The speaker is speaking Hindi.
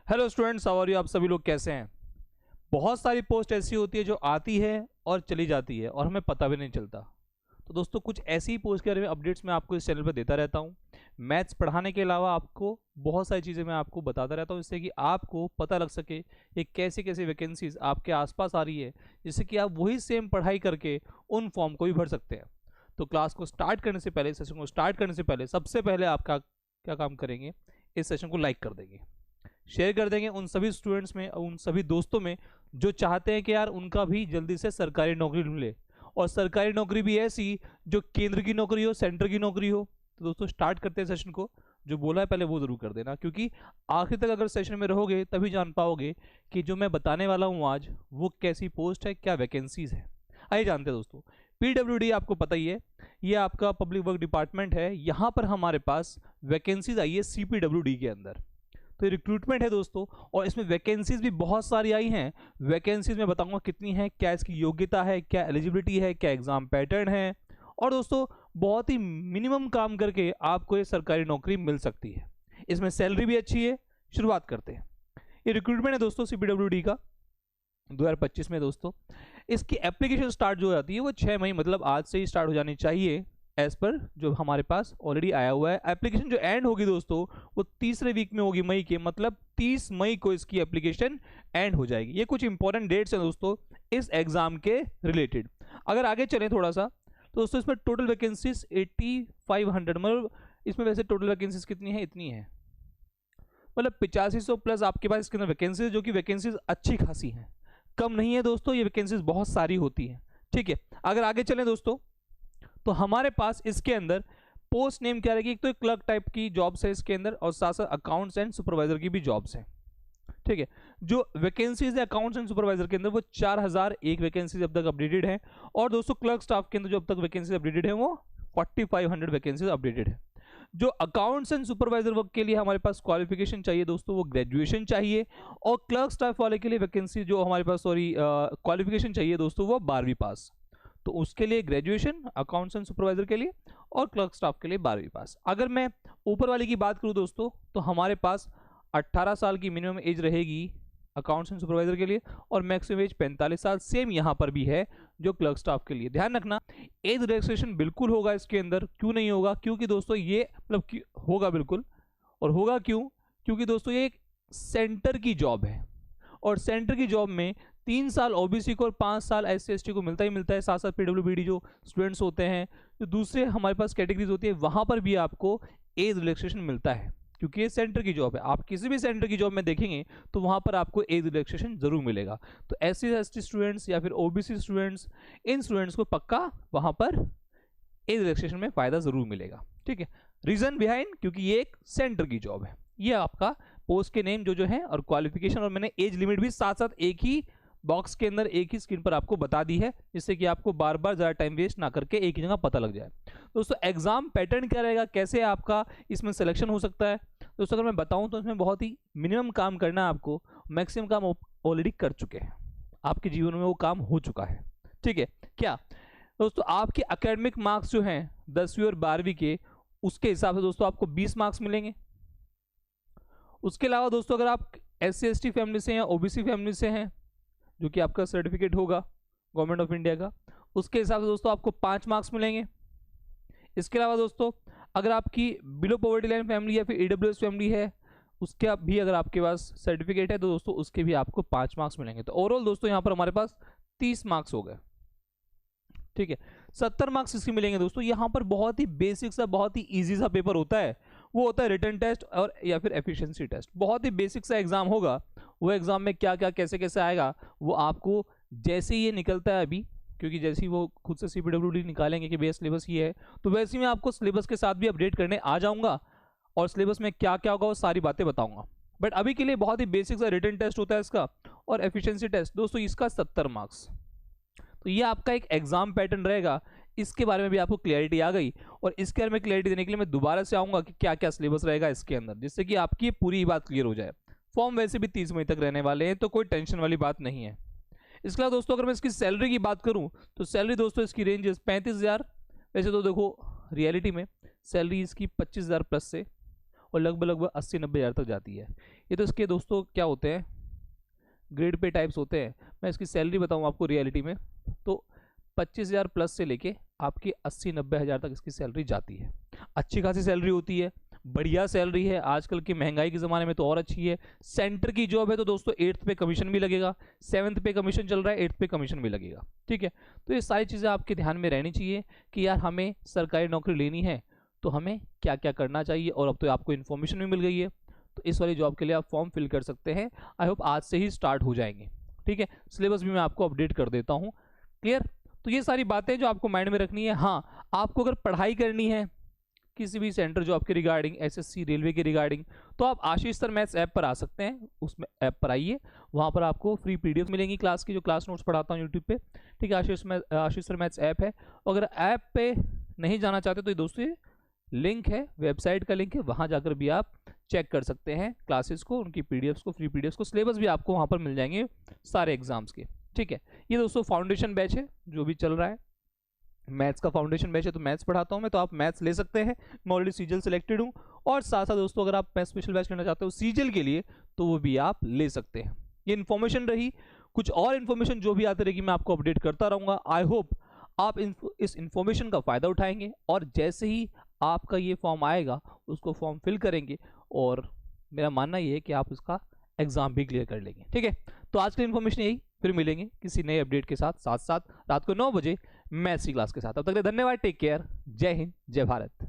Hello students, how are you? आप सभी लोग कैसे हैं? बहुत सारी पोस्ट ऐसी होती है जो आती है और चली जाती है और हमें पता भी नहीं चलता। तो दोस्तों, कुछ ऐसी ही पोस्ट के बारे में अपडेट्स मैं आपको इस चैनल पर देता रहता हूँ। मैथ्स पढ़ाने के अलावा आपको बहुत सारी चीज़ें मैं आपको बताता रहता हूँ, जिससे कि आपको पता लग सके कि कैसे कैसे वैकेंसीज आपके आसपास आ रही है, जिससे कि आप वही सेम पढ़ाई करके उन फॉर्म को भी भर सकते हैं। तो क्लास को स्टार्ट करने से पहले, सेशन को स्टार्ट करने से पहले सबसे पहले आपका क्या काम करेंगे, इस सेशन को लाइक कर देंगे, शेयर कर देंगे उन सभी स्टूडेंट्स में, उन सभी दोस्तों में जो चाहते हैं कि यार उनका भी जल्दी से सरकारी नौकरी मिले, और सरकारी नौकरी भी ऐसी जो केंद्र की नौकरी हो, सेंटर की नौकरी हो। तो दोस्तों स्टार्ट करते हैं सेशन को। जो बोला है पहले वो जरूर कर देना, क्योंकि आखिर तक अगर सेशन में रहोगे तभी जान पाओगे कि जो मैं बताने वाला हूँ आज वो कैसी पोस्ट है, क्या वैकेंसीज है। आइए जानते हैं दोस्तों। PWD आपको पता ही है, ये आपका पब्लिक वर्क डिपार्टमेंट है। यहाँ पर हमारे पास वैकेंसीज आई है CPWD के अंदर। तो रिक्रूटमेंट है दोस्तों, और इसमें वैकेंसीज भी बहुत सारी आई हैं। वैकेंसीज में बताऊंगा कितनी है, क्या इसकी योग्यता है, क्या एलिजिबिलिटी है, क्या एग्जाम पैटर्न है, और दोस्तों बहुत ही मिनिमम काम करके आपको ये सरकारी नौकरी मिल सकती है। इसमें सैलरी भी अच्छी है। शुरुआत करते हैं। ये रिक्रूटमेंट है दोस्तों CPWD का 2025 में। दोस्तों इसकी एप्लीकेशन स्टार्ट जो हो जाती है वो 6 मई, मतलब आज से ही स्टार्ट हो जानी चाहिए, एज पर जो हमारे पास ऑलरेडी आया हुआ है। एप्लीकेशन जो एंड होगी दोस्तों वो तीसरे वीक में होगी मई के, मतलब 30 मई को इसकी एप्लीकेशन एंड हो जाएगी। ये कुछ इंपॉर्टेंट डेट्स हैं दोस्तों इस एग्जाम के रिलेटेड। अगर आगे चलें थोड़ा सा, तो दोस्तों इसमें टोटल वैकेंसीज 8500, मतलब इसमें वैसे टोटल वैकेंसीज कितनी है, इतनी है, मतलब 8500 प्लस आपके पास इसके अंदर वैकेंसीज, जो कि वैकेंसीज अच्छी खासी हैं, कम नहीं है दोस्तों। ये वैकेंसीज बहुत सारी होती हैं, ठीक है। अगर आगे चलें दोस्तों, तो हमारे पास इसके अंदर पोस्ट नेम क्या रहेगी, एक तो क्लर्क टाइप की जॉब्स है इसके अंदर, और साथ साथ अकाउंट्स एंड सुपरवाइजर की भी जॉब्स हैं, ठीक है। जो वैकेंसीज है अकाउंट्स एंड सुपरवाइजर के अंदर वो 4001 वैकेंसीज अब तक अपडेटेड है, और दोस्तों क्लर्क स्टाफ के अंदर जो अब तक वैकेंसीज अपडेटेड है वो 4500 वैकेंसीज अपडेटेड है। जो अकाउंट्स एंड सुपरवाइजर वर्क के लिए हमारे पास क्वालिफिकेशन चाहिए दोस्तों वो ग्रेजुएशन चाहिए, और क्लर्क स्टाफ वाले के लिए वैकेंसी जो हमारे पास क्वालिफिकेशन चाहिए दोस्तों वो 12वीं पास। तो उसके लिए ग्रेजुएशन, अकाउंट्स एंड सुपरवाइजर के लिए, और क्लर्क स्टाफ के लिए 12वीं पास। अगर मैं ऊपर वाले की बात करूं दोस्तों, तो हमारे पास 18 साल की मिनिमम एज रहेगी अकाउंट्स एंड सुपरवाइजर के लिए, और मैक्सिमम एज 45 साल सेम यहां पर भी है जो क्लर्क स्टाफ के लिए। ध्यान रखना, एज रिलैक्सेशन बिल्कुल होगा इसके अंदर। क्यों नहीं होगा? क्योंकि दोस्तों ये मतलब होगा बिल्कुल, और होगा क्यों? क्योंकि दोस्तों ये एक सेंटर की जॉब है, और सेंटर की जॉब में 3 साल OBC को और 5 साल SC ST को मिलता ही मिलता है। साथ साथ PWBD जो स्टूडेंट्स होते हैं, जो दूसरे हमारे पास कैटेगरीज होती है, वहां पर भी आपको एज रिलैक्सेशन मिलता है, क्योंकि ये सेंटर की जॉब है। आप किसी भी सेंटर की जॉब में देखेंगे तो वहां पर आपको एज रिलैक्सेशन जरूर मिलेगा। तो SC ST स्टूडेंट्स या फिर OBC स्टूडेंट्स, इन स्टूडेंट्स को पक्का वहां पर एज रिलैक्सेशन में फायदा जरूर मिलेगा, ठीक है। रीजन बिहाइंड, क्योंकि ये एक सेंटर की जॉब है। ये आपका पोस्ट के नेम जो है, और क्वालिफिकेशन, और मैंने एज लिमिट भी साथ साथ एक ही बॉक्स के अंदर, एक ही स्क्रीन पर आपको बता दी है, जिससे कि आपको बार बार ज़्यादा टाइम वेस्ट ना करके एक ही जगह पता लग जाए। दोस्तों एग्जाम पैटर्न क्या रहेगा, कैसे आपका इसमें सिलेक्शन हो सकता है दोस्तों, अगर मैं बताऊं तो इसमें बहुत ही मिनिमम काम करना है आपको। मैक्सिमम काम ऑलरेडी कर चुके हैं, आपके जीवन में वो काम हो चुका है, ठीक है। क्या दोस्तों, आपके एकेडमिक मार्क्स जो हैं 10वीं और 12वीं के, उसके हिसाब से दोस्तों आपको 20 मार्क्स मिलेंगे। उसके अलावा दोस्तों अगर आप SC ST फैमिली से हैं या OBC फैमिली से हैं, जो कि आपका सर्टिफिकेट होगा गवर्नमेंट ऑफ इंडिया का, उसके हिसाब से दोस्तों आपको 5 मार्क्स मिलेंगे। इसके अलावा दोस्तों अगर आपकी बिलो पॉवर्टी लाइन फैमिली या फिर EWS फैमिली है, उसके भी अगर आपके पास सर्टिफिकेट है तो दोस्तों उसके भी आपको 5 मार्क्स मिलेंगे। तो ओवरऑल दोस्तों यहाँ पर हमारे पास 30 मार्क्स हो गए, ठीक है। 70 मार्क्स इसके मिलेंगे दोस्तों। यहाँ पर बहुत ही बेसिक सा, बहुत ही ईजी सा पेपर होता है, वो होता है रिटन टेस्ट और या फिर एफिशिएंसी टेस्ट। बहुत ही बेसिक सा एग्जाम होगा। वो एग्जाम में क्या क्या कैसे कैसे आएगा वो आपको जैसे ही ये निकलता है अभी, क्योंकि जैसे ही वो खुद से CPWD निकालेंगे कि भैया सिलेबस ये है, तो वैसे ही मैं आपको सिलेबस के साथ भी अपडेट करने आ जाऊंगा, और सिलेबस में क्या क्या होगा वो सारी बातें बताऊंगा। बट अभी के लिए बहुत ही बेसिक सा रिटन टेस्ट होता है इसका, और एफिशिएंसी टेस्ट दोस्तों इसका 70 मार्क्स। तो ये आपका एक एग्जाम पैटर्न रहेगा। इसके बारे में भी आपको क्लैरिटी आ गई, और इसके बारे में क्लैरिटी देने के लिए मैं दोबारा से आऊंगा कि क्या क्या सिलेबस रहेगा इसके अंदर, जिससे कि आपकी पूरी बात क्लियर हो जाए। फॉर्म वैसे भी 30 मई तक रहने वाले हैं, तो कोई टेंशन वाली बात नहीं है। इसके अलावा दोस्तों अगर मैं इसकी सैलरी की बात करूं, तो सैलरी दोस्तों इसकी रेंज 35,000। वैसे तो देखो रियलिटी में सैलरी इसकी 25,000 प्लस से, और लगभग 80-90 हज़ार तक जाती है। ये तो इसके दोस्तों क्या होते हैं, ग्रेड पे टाइप्स होते हैं। मैं इसकी सैलरी बताऊँ आपको रियलिटी में तो 25,000 प्लस से लेके आपकी 80-90 हज़ार तक इसकी सैलरी जाती है। अच्छी खासी सैलरी होती है, बढ़िया सैलरी है, आजकल की महंगाई के ज़माने में तो और अच्छी है। सेंटर की जॉब है तो दोस्तों 8th पे कमीशन भी लगेगा, 7th पे कमीशन चल रहा है, 8th पे कमीशन भी लगेगा। ठीक है, तो ये सारी चीज़ें आपके ध्यान में रहनी चाहिए कि यार हमें सरकारी नौकरी लेनी है तो हमें क्या क्या करना चाहिए। और अब तो आपको इन्फॉर्मेशन भी मिल गई है, तो इस वाली जॉब के लिए आप फॉर्म फिल कर सकते हैं। आई होप आज से ही स्टार्ट हो जाएंगे। ठीक है, सिलेबस भी मैं आपको अपडेट कर देता हूँ। क्लियर? तो ये सारी बातें जो आपको माइंड में रखनी है। हाँ, आपको अगर पढ़ाई करनी है किसी भी सेंटर जॉब के रिगार्डिंग, एसएससी रेलवे के रिगार्डिंग, तो आप आशीष सर मैथ्स ऐप पर आ सकते हैं। उसमें ऐप पर आइए, वहाँ पर आपको फ्री पीडीएफ मिलेंगी क्लास की, जो क्लास नोट्स पढ़ाता हूँ यूट्यूब पे। ठीक है, आशीष सर मैथ्स ऐप है। अगर ऐप पे नहीं जाना चाहते तो ये दोस्तों लिंक है, वेबसाइट का लिंक है, वहाँ जाकर भी आप चेक कर सकते हैं क्लासेस को, उनकी पीडीएफ्स को, फ्री पीडीएफ्स को। सिलेबस भी आपको वहाँ पर मिल जाएंगे सारे एग्जाम्स के। ठीक है, ये दोस्तों फाउंडेशन बैच है जो भी चल रहा है, मैथ्स का फाउंडेशन बैच है, तो मैथ्स पढ़ाता हूं मैं, तो आप मैथ्स ले सकते हैं। मैं ऑलरेडी सीजल सिलेक्टेड हूं। और साथ साथ दोस्तों अगर आप मैथ्स स्पेशल बैच लेना चाहते हो सीजल के लिए तो वो भी आप ले सकते हैं। ये इन्फॉर्मेशन रही, कुछ और इन्फॉर्मेशन जो भी आती रहेगी मैं आपको अपडेट करता रहूंगा। आई होप आप इस इन्फॉर्मेशन का फ़ायदा उठाएंगे और जैसे ही आपका ये फॉर्म आएगा उसको फॉर्म फिल करेंगे और मेरा मानना ये है कि आप उसका एग्जाम भी क्लियर कर लेंगे। ठीक है, तो आज की इन्फॉर्मेशन यही, फिर मिलेंगे किसी नए अपडेट के साथ साथ रात को 9 बजे मैथ्स की क्लास के साथ। तब तक के लिए धन्यवाद, टेक केयर, जय हिंद, जय भारत।